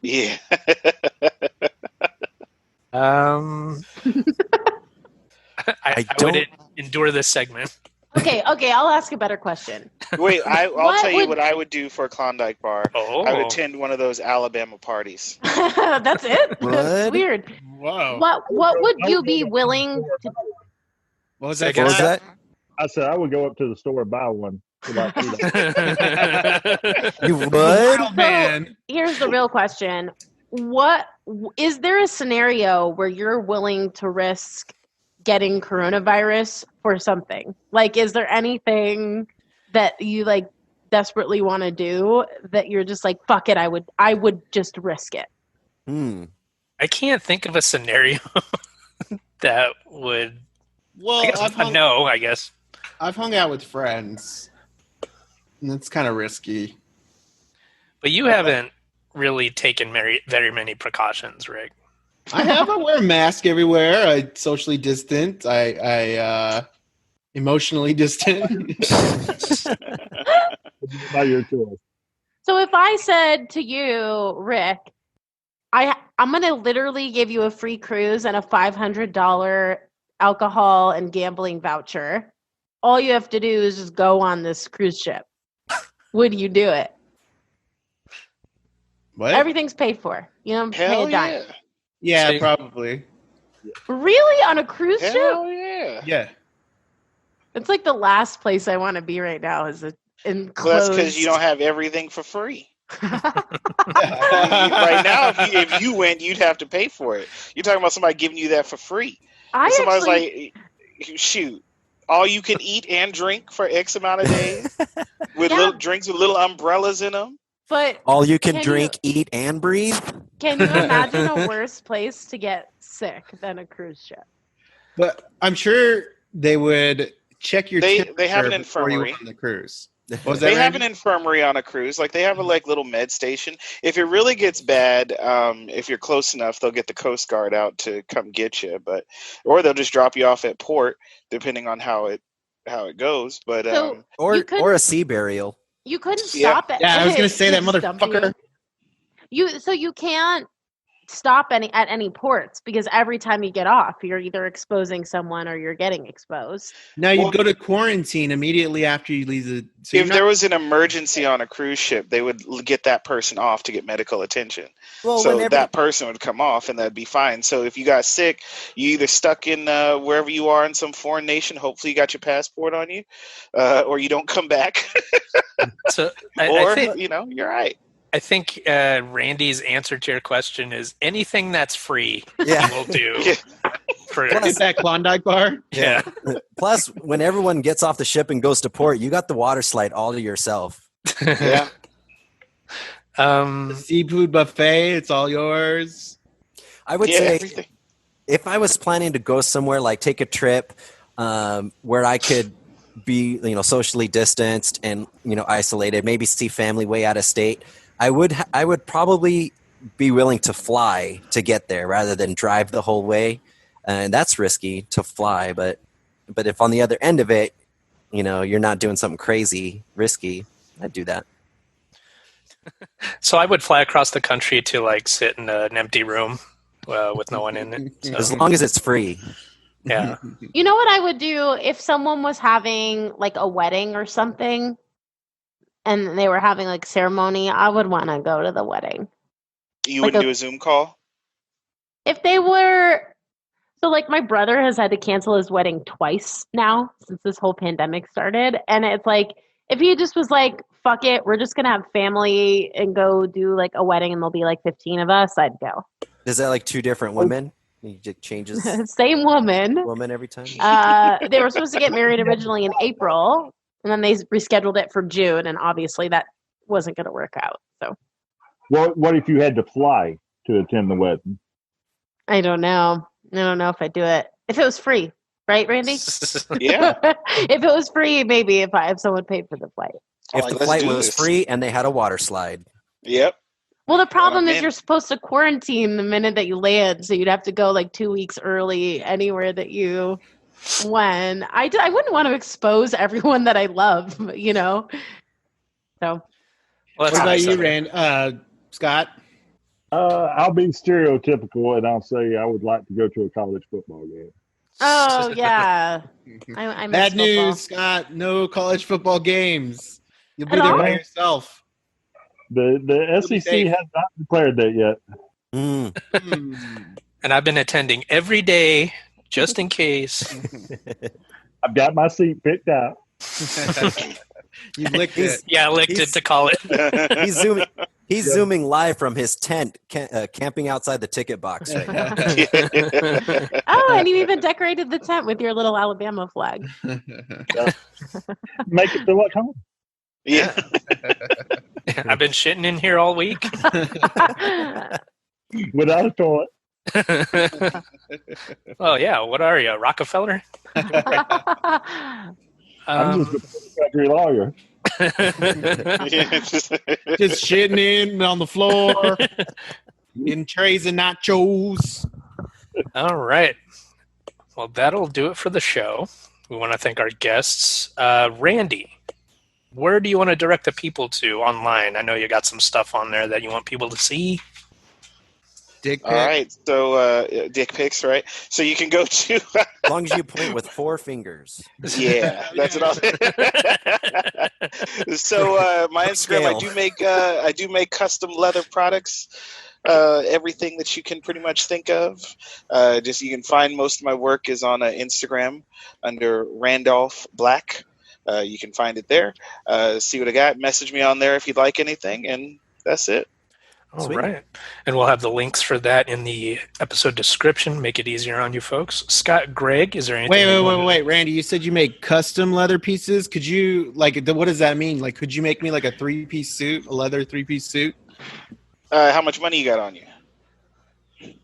Yeah. I would endure this segment. Okay, I'll ask a better question. Wait, I'll tell you what I would do for a Klondike bar. Oh. I would attend one of those Alabama parties. That's it? That's weird. Whoa. What would you be willing to... What was that? What was that? I said I would go up to the store and buy one. For about $2. You would? Oh, man. Here's the real question. What is there a scenario where you're willing to risk getting coronavirus for something? Like, is there anything that you desperately want to do that you're just like, fuck it, I would just risk it? I can't think of a scenario that would. Well, I guess. I've hung out with friends, and it's kind of risky. But you haven't really taken very many precautions, Rick. I wear a mask everywhere. I socially distant. I emotionally distant. By your choice. So if I said to you, Rick, I'm going to literally give you a free cruise and a $500 alcohol and gambling voucher. All you have to do is just go on this cruise ship. Would you do it? What? Everything's paid for. You don't pay Hell a dime. yeah. Yeah, probably. Really? On a cruise ship? Hell yeah. Yeah. It's like the last place I want to be right now is enclosed. Well, that's because you don't have everything for free. Right now, if you went, you'd have to pay for it. You're talking about somebody giving you that for free. And somebody's like, shoot, all you can eat and drink for X amount of days with little drinks with little umbrellas in them. But all you can drink, eat, and breathe. Can you imagine a worse place to get sick than a cruise ship? But I'm sure they would check your temperature They have an before you infirmary went on the cruise. They have an infirmary on a cruise. Like they have a little med station. If it really gets bad, if you're close enough, they'll get the Coast Guard out to come get you. Or they'll just drop you off at port, depending on how it goes. But or a sea burial. You couldn't stop it. Yeah, I was gonna say that motherfucker. You can't stop at any ports because every time you get off, you're either exposing someone or you're getting exposed. No, you go to quarantine immediately after you leave the. So if there was an emergency on a cruise ship, they would get that person off to get medical attention. Well, so that person would come off, and that'd be fine. So if you got sick, you either stuck in wherever you are in some foreign nation. Hopefully, you got your passport on you, or you don't come back. I think, you're right. I think Randy's answer to your question is anything that's free will do. Get that Klondike bar? Yeah. Plus, when everyone gets off the ship and goes to port, you got the water slide all to yourself. Yeah. The seafood buffet, it's all yours. I would say if I was planning to go somewhere, like take a trip where I could be, socially distanced and, isolated, maybe see family way out of state, I would probably be willing to fly to get there rather than drive the whole way. And that's risky to fly, but if on the other end of it, you're not doing something crazy, risky, I'd do that. So I would fly across the country to sit in an empty room with no one in it. So. As long as it's free. Yeah. You know what I would do if someone was having a wedding or something and they were having ceremony? I would want to go to the wedding. You wouldn't do a Zoom call? If they were... So, my brother has had to cancel his wedding twice now since this whole pandemic started. And it's if he just was fuck it, we're just going to have family and go do, a wedding and there'll be, 15 of us, I'd go. Is that, 2 different women? It changes? Same woman. Woman every time? They were supposed to get married originally in April, and then they rescheduled it for June, and obviously that wasn't going to work out. So, what if you had to fly to attend the wedding? I don't know. I don't know if I'd do it. If it was free, right, Randy? Yeah. If it was free, maybe if someone paid for the flight. If the flight was free and they had a water slide. Yep. Well, the problem is you're supposed to quarantine the minute that you land, so you'd have to go 2 weeks early anywhere that you went. I wouldn't want to expose everyone that I love, So. Well, what about you, Rand? Scott? I'll be stereotypical, and I'll say I would like to go to a college football game. Oh, yeah. I miss Bad football. news, Scott. No college football games. You'll be there by yourself. The SEC has not declared that yet. And I've been attending every day just in case. I've got my seat picked out. You licked it. Yeah, I licked it to call it. He's zooming live from his tent, camping outside the ticket box right now. Oh, and you even decorated the tent with your little Alabama flag. Make it feel like home. Yeah. I've been shitting in here all week. Without a toilet. Oh, yeah. What are you, Rockefeller? I'm just a country lawyer. Just shitting in on the floor, getting trays of nachos. All right. Well, that'll do it for the show. We want to thank our guests. Randy, where do you want to direct the people to online? I know you got some stuff on there that you want people to see. Dick pic. All right. So, dick pics, right? So you can go to... As long as you point with 4 fingers. Yeah, that's what I'll... So, my Instagram, I do make custom leather products. everything that you can pretty much think of. Just you can find most of my work is on Instagram under Randolph Black. You can find it there. See what I got. Message me on there if you'd like anything, and that's it. All Sweet. right. And we'll have the links for that in the episode description. Make it easier on you folks. Scott, Greg, is there anything? Wait, Randy, you said you make custom leather pieces. Could you, like, what does that mean? Like, could you make me like a 3-piece suit, a leather 3-piece suit? How much money you got on you?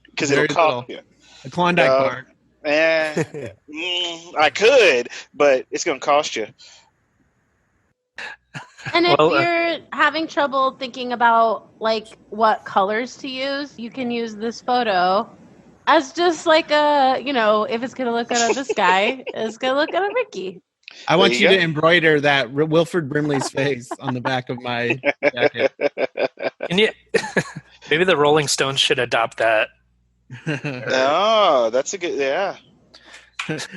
Because it'll Very cost little. you. A Klondike bar. I could, but it's going to cost you. And if Well, you're having trouble thinking about like what colors to use, you can use this photo as just like a, if it's gonna look good on this guy, it's gonna look good on Ricky. I want There you you to go. embroider that Wilford Brimley's face on the back of my jacket. And maybe the Rolling Stones should adopt that. Oh, that's a good, yeah.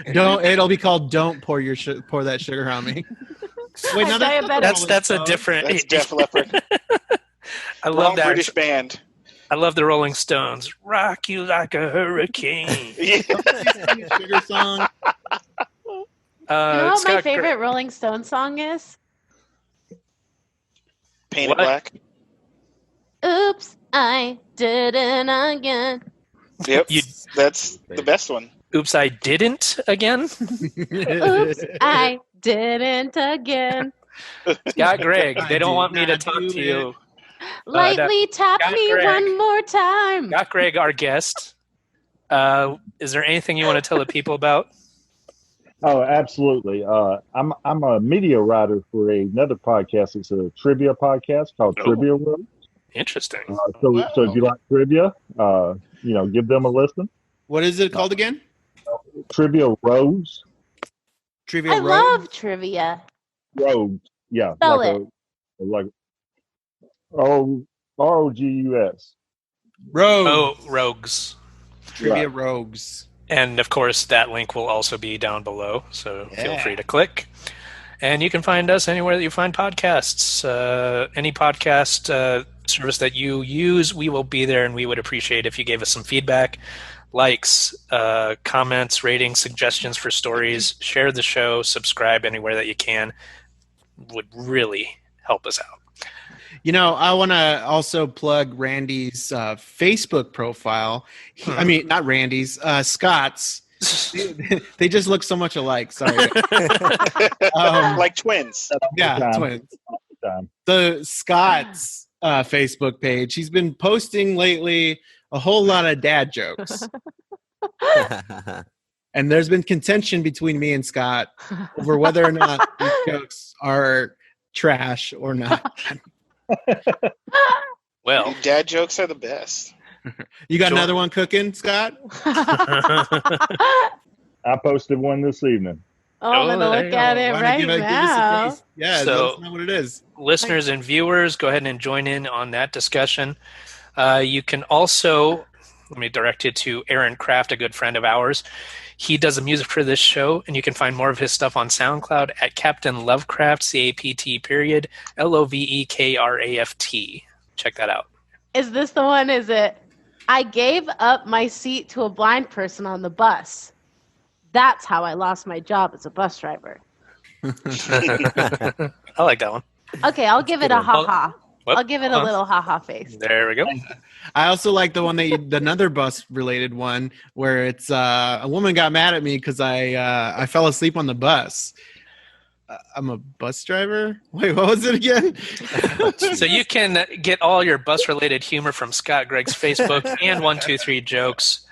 It'll be called "Don't pour that sugar on me." Wait, no, Diabetic. That's a different. That's Def Leppard. I love Wrong that. British band. I love the Rolling Stones. Rock you like a hurricane. Yeah. sugar song. You know what my Scott, favorite Rolling Stone song is? Painted What? Black. Oops, I did it again. Yep. You- That's the best one. Oops, I didn't again. Oops, I didn't again. Scott, Greg, I they don't did want me to not talk do to you. Lightly tap Got me Greg. one more time. Scott, Greg, our guest. Is there anything you want to tell the people about? Oh, absolutely. I'm a media writer for another podcast. It's a trivia podcast called Oh. Trivia Road. Interesting. So if you like trivia, give them a listen. What is it called again? Trivia Rose. Trivia I Road? love trivia. Rose. Yeah. Spell like Rogus. Rogue. Oh, Rogues. Trivia right. Rogues. And of course, that link will also be down below. So feel Yeah. free to click. And you can find us anywhere that you find podcasts. Any podcast service that you use, we will be there, and we would appreciate if you gave us some feedback, likes, comments, ratings, suggestions for stories. Share the show, subscribe anywhere that you can. Would really help us out. I want to also plug Randy's Facebook profile. I mean, not Randy's, Scott's. They just look so much alike. Sorry. Like twins. Yeah, Time. twins. Time. The Scott's Facebook page. He's been posting lately a whole lot of dad jokes. And there's been contention between me and Scott over whether or not these jokes are trash or not. Well, Dad jokes are the best. You got Sure. another one cooking, Scott? I posted one this evening. I'm going to there look you at go. it Why right don't you give us a now. taste? Yeah, So- that's not what it is. listeners and viewers, go ahead and join in on that discussion. You can also, let me direct you to Aaron Kraft, a good friend of ours. He does the music for this show, and you can find more of his stuff on SoundCloud at Captain Lovecraft, CAPT, LOVEKRAFT. Check that out. Is this the one? Is it? I gave up my seat to a blind person on the bus. That's how I lost my job as a bus driver. I like that one. Okay, I'll give it a ha-ha. Whoop. I'll give it a little ha-ha face. There we go. I also like the one another bus related one where it's a woman got mad at me because I fell asleep on the bus. I'm a bus driver. Wait, what was it again? So you can get all your bus-related humor from Scott Gregg's Facebook and 123 Jokes.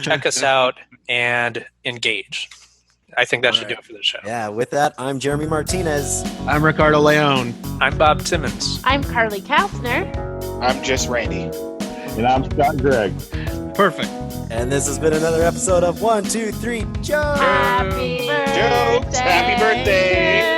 Check us out and engage. I think that should do it for the show. Yeah, with that, I'm Jeremy Martinez. I'm Ricardo Leone. I'm Bob Timmons. I'm Carly Kastner. I'm just Randy. And I'm Scott Gregg. Perfect. And this has been another episode of 1, 2, 3, Joe! Happy birthday. Jokes. Happy birthday.